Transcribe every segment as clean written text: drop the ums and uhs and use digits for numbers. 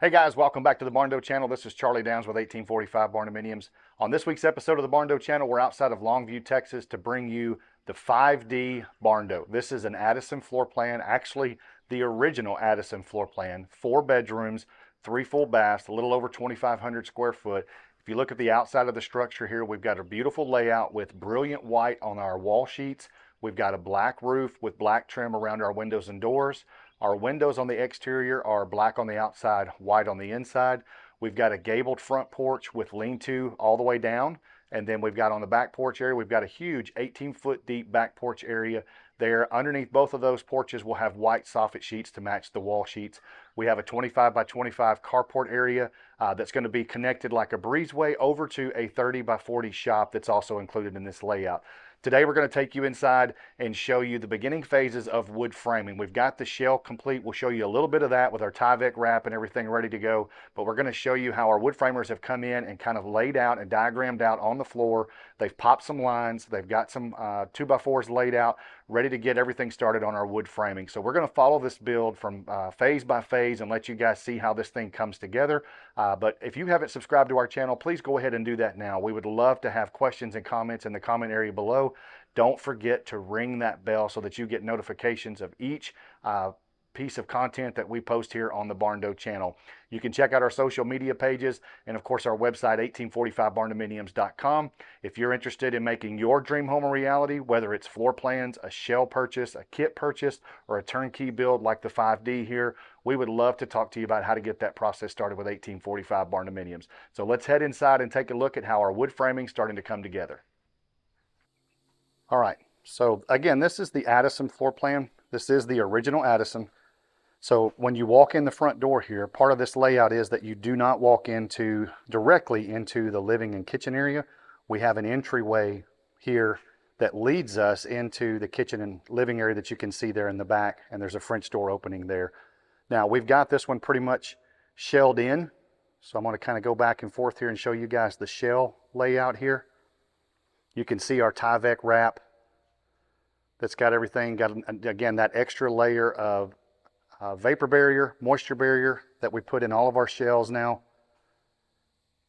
Hey guys, welcome back to the Barndo channel. This is Charlie Downs with 1845 Barndominiums. On this week's episode of the Barndo channel, we're outside of Longview, Texas to bring you the 5D Barndo. This is an Addison floor plan, actually the original Addison floor plan. 4 bedrooms, 3 full baths, a little over 2,500 square foot. If you look at the outside of the structure here, we've got a beautiful layout with brilliant white on our wall sheets. We've got a black roof with black trim around our windows and doors. Our windows on the exterior are black on the outside, white on the inside. We've got a gabled front porch with lean-to all the way down. And then we've got on the back porch area, we've got a huge 18-foot deep back porch area there. Underneath both of those porches, we'll have white soffit sheets to match the wall sheets. We have a 25 by 25 carport area that's going to be connected like a breezeway over to a 30 by 40 shop that's also included in this layout. Today we're going to take you inside and show you the beginning phases of wood framing. We've got the shell complete. We'll show you a little bit of that with our Tyvek wrap and everything ready to go. But we're going to show you how our wood framers have come in and kind of laid out and diagrammed out on the floor. They've popped some lines. They've got some 2x4s laid out, ready to get everything started on our wood framing. So we're going to follow this build from phase by phase and let you guys see how this thing comes together. But if you haven't subscribed to our channel, please go ahead and do that now. We would love to have questions and comments in the comment area below. Don't forget to ring that bell so that you get notifications of each piece of content that we post here on the Barndo channel. You can check out our social media pages and of course our website 1845barndominiums.com. If you're interested in making your dream home a reality, whether it's floor plans, a shell purchase, a kit purchase, or a turnkey build like the 5D here, we would love to talk to you about how to get that process started with 1845 Barndominiums. So let's head inside and take a look at how our wood framing is starting to come together. All right, so again, this is the Addison floor plan. This is the original Addison. So when you walk in the front door here, part of this layout is that you do not walk directly into the living and kitchen area. We have an entryway here that leads us into the kitchen and living area that you can see there in the back, and there's a French door opening there. Now we've got this one pretty much shelled in. So I'm going to kind of go back and forth here and show you guys the shell layout here. You can see our Tyvek wrap that's got everything, got again that extra layer of vapor barrier, moisture barrier that we put in all of our shells now.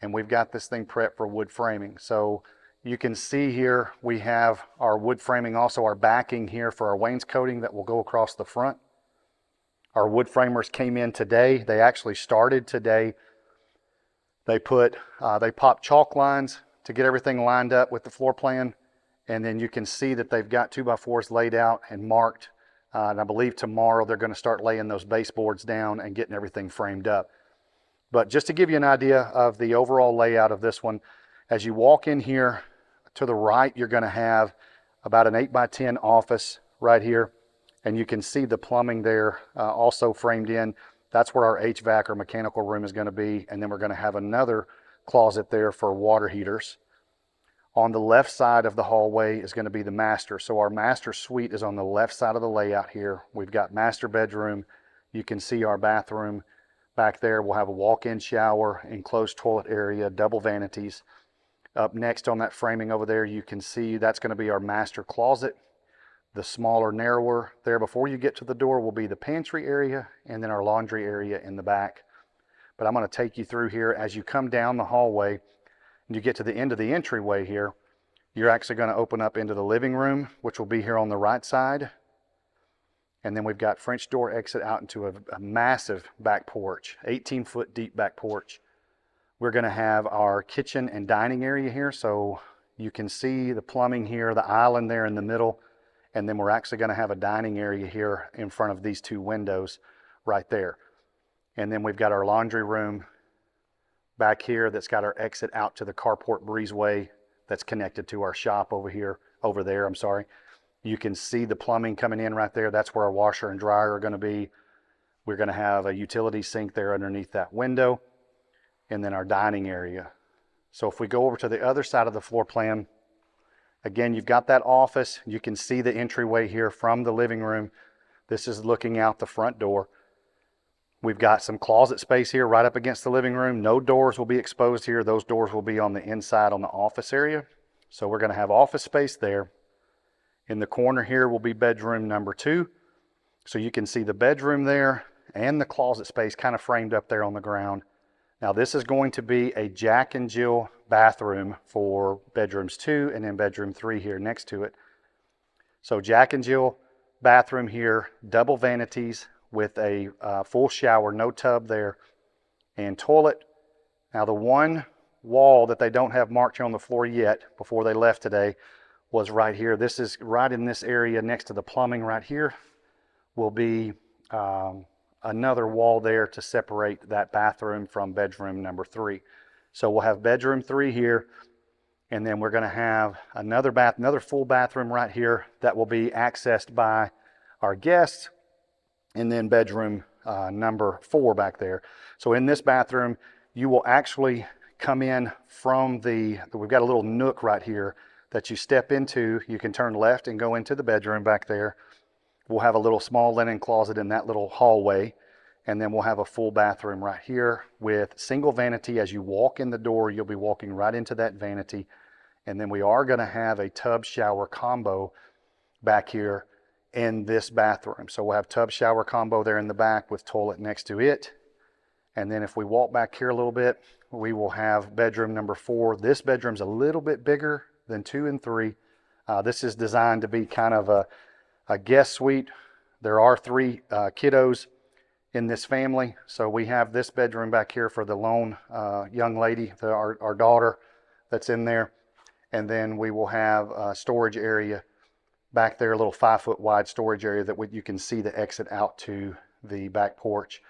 And we've got this thing prepped for wood framing. So you can see here we have our wood framing, also our backing here for our wainscoting that will go across the front. Our wood framers came in today. They actually started today. They popped chalk lines to get everything lined up with the floor plan. And then you can see that they've got 2x4s laid out and marked. And I believe tomorrow they're going to start laying those baseboards down and getting everything framed up. But just to give you an idea of the overall layout of this one, as you walk in here to the right, you're going to have about an 8x10 office right here. And you can see the plumbing there also framed in. That's where our HVAC or mechanical room is going to be. And then we're going to have another closet there for water heaters. On the left side of the hallway is going to be the master. So our master suite is on the left side of the layout here. We've got master bedroom. You can see our bathroom back there. We'll have a walk-in shower, enclosed toilet area, double vanities. Up next on that framing over there, you can see that's going to be our master closet. The smaller, narrower there before you get to the door will be the pantry area and then our laundry area in the back. But I'm going to take you through here as you come down the hallway and you get to the end of the entryway here. You're actually going to open up into the living room, which will be here on the right side. And then we've got French door exit out into a massive back porch, 18-foot deep back porch. We're going to have our kitchen and dining area here. So you can see the plumbing here, the island there in the middle. And then we're actually going to have a dining area here in front of these 2 windows right there. And then we've got our laundry room back here that's got our exit out to the carport breezeway that's connected to our shop over there, I'm sorry. You can see the plumbing coming in right there. That's where our washer and dryer are going to be. We're going to have a utility sink there underneath that window. And then our dining area. So if we go over to the other side of the floor plan, again, you've got that office. You can see the entryway here from the living room. This is looking out the front door. We've got some closet space here right up against the living room. No doors will be exposed here. Those doors will be on the inside on the office area. So we're going to have office space there. In the corner here will be bedroom number 2. So you can see the bedroom there. and the closet space kind of framed up there on the ground. Now this is going to be a Jack and Jill bathroom for bedrooms 2 and then bedroom 3 here next to it. So Jack and Jill bathroom here, double vanities with a full shower, no tub there, and toilet. Now the one wall that they don't have marked here on the floor yet before they left today was right here. This is right in this area next to the plumbing right here will be another wall there to separate that bathroom from bedroom number 3. So we'll have bedroom 3 here, and then we're going to have another full bathroom right here that will be accessed by our guests, and then bedroom number 4 back there. So in this bathroom, you will actually come in from we've got a little nook right here that you step into. You can turn left and go into the bedroom back there. We'll have a little small linen closet in that little hallway, and then we'll have a full bathroom right here with single vanity. As you walk in the door, you'll be walking right into that vanity, and then we are going to have a tub shower combo back here in this bathroom. So we'll have tub shower combo there in the back with toilet next to it. And then if we walk back here a little bit, we will have bedroom number 4. This bedroom's a little bit bigger than 2 and 3. This is designed to be kind of a guest suite. There are 3 kiddos in this family. So we have this bedroom back here for the lone young lady, our daughter that's in there. And then we will have a storage area back there, a little 5-foot wide storage area that you can see the exit out to the back porch.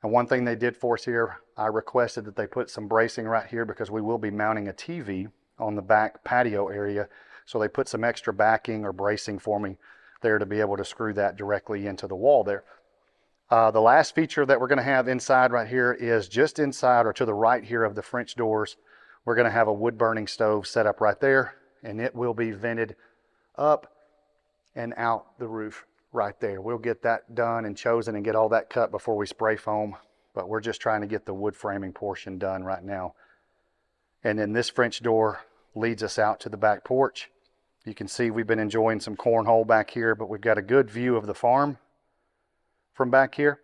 And one thing they did for us here, I requested that they put some bracing right here because we will be mounting a TV on the back patio area. So they put some extra backing or bracing for me there to be able to screw that directly into the wall there. The last feature that we're going to have inside right here is just inside or to the right here of the French doors. We're going to have a wood burning stove set up right there, and it will be vented up and out the roof right there. We'll get that done and chosen and get all that cut before we spray foam, but we're just trying to get the wood framing portion done right now. And then this French door leads us out to the back porch. You can see we've been enjoying some cornhole back here, but we've got a good view of the farm from back here.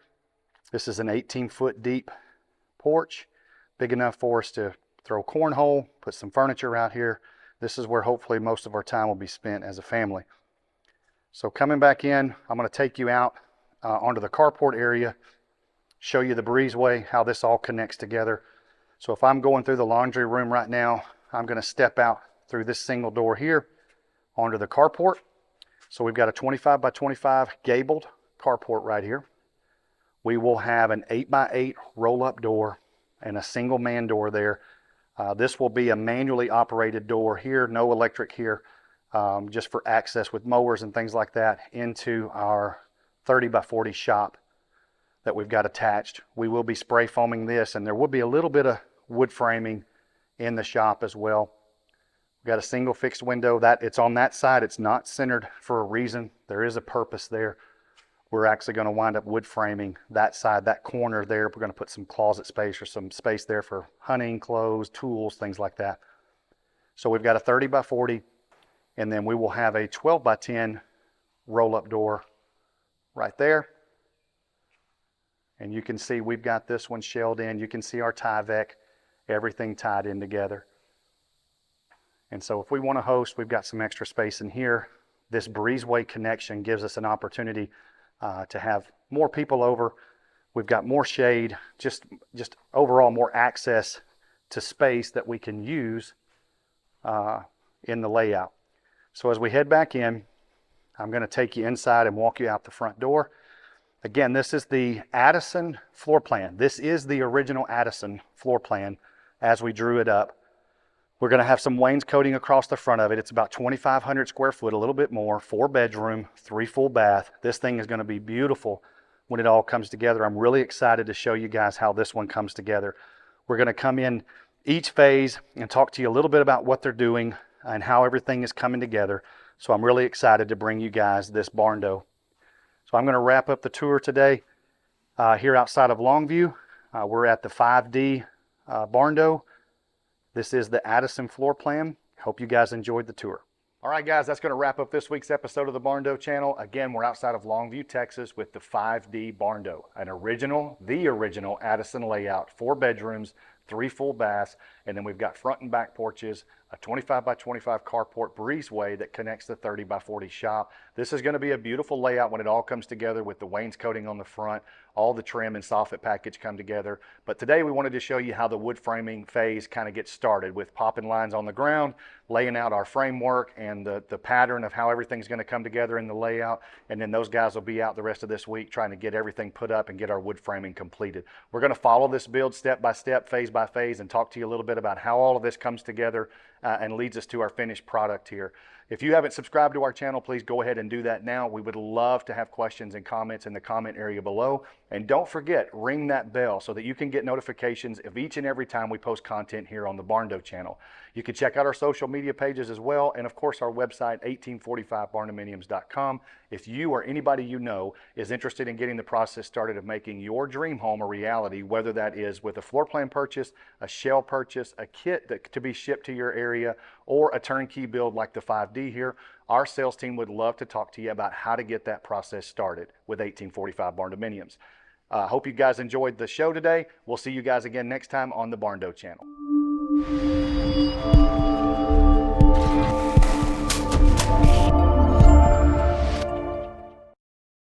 This is an 18-foot deep porch, big enough for us to throw cornhole, put some furniture out here. This is where hopefully most of our time will be spent as a family. So coming back in, I'm going to take you out onto the carport area, show you the breezeway, how this all connects together. So if I'm going through the laundry room right now, I'm going to step out through this single door here onto the carport. So we've got a 25 by 25 gabled carport right here. We will have an 8x8 roll-up door and a single man door there. This will be a manually operated door here, no electric here, just for access with mowers and things like that into our 30 by 40 shop that we've got attached. We will be spray foaming this, and there will be a little bit of wood framing in the shop as well. We've got a single fixed window that it's on that side. It's not centered for a reason. There is a purpose there. We're actually going to wind up wood framing that side, that corner there. We're going to put some closet space or some space there for hunting, clothes, tools, things like that. So we've got a 30 by 40, and then we will have a 12 by 10 roll-up door right there. And you can see we've got this one shelled in. You can see our Tyvek, everything tied in together. And so if we want to host, we've got some extra space in here. This breezeway connection gives us an opportunity to have more people over. We've got more shade, just overall more access to space that we can use in the layout. So as we head back in, I'm going to take you inside and walk you out the front door. Again, this is the Addison floor plan. This is the original Addison floor plan as we drew it up. We're going to have some wainscoting across the front of it. It's about 2,500 square foot, a little bit more, 4 bedroom, 3 full bath. This thing is going to be beautiful when it all comes together. I'm really excited to show you guys how this one comes together. We're going to come in each phase and talk to you a little bit about what they're doing and how everything is coming together. So I'm really excited to bring you guys this Barndo. So I'm going to wrap up the tour today here outside of Longview. We're at the 5D Barndo. This is the Addison floor plan. Hope you guys enjoyed the tour. All right, guys, that's going to wrap up this week's episode of the Barndo channel. Again, we're outside of Longview, Texas with the 5D Barndo, the original Addison layout, 4 bedrooms, 3 full baths, and then we've got front and back porches, a 25 by 25 carport breezeway that connects the 30 by 40 shop. This is going to be a beautiful layout when it all comes together with the wainscoting on the front, all the trim and soffit package come together. But today we wanted to show you how the wood framing phase kind of gets started with popping lines on the ground, laying out our framework and the pattern of how everything's going to come together in the layout. And then those guys will be out the rest of this week trying to get everything put up and get our wood framing completed. We're going to follow this build step by step, phase by phase, and talk to you a little bit about how all of this comes together and leads us to our finished product here. If you haven't subscribed to our channel, please go ahead and do that now. We would love to have questions and comments in the comment area below. And don't forget, ring that bell so that you can get notifications of each and every time we post content here on the Barndo channel. You can check out our social media pages as well, and of course our website, 1845barndominiums.com. If you or anybody you know is interested in getting the process started of making your dream home a reality, whether that is with a floor plan purchase, a shell purchase, a kit to be shipped to your area, or a turnkey build like the 5D here, our sales team would love to talk to you about how to get that process started with 1845 Barndominiums. Hope you guys enjoyed the show today. We'll see you guys again next time on the Barndo channel.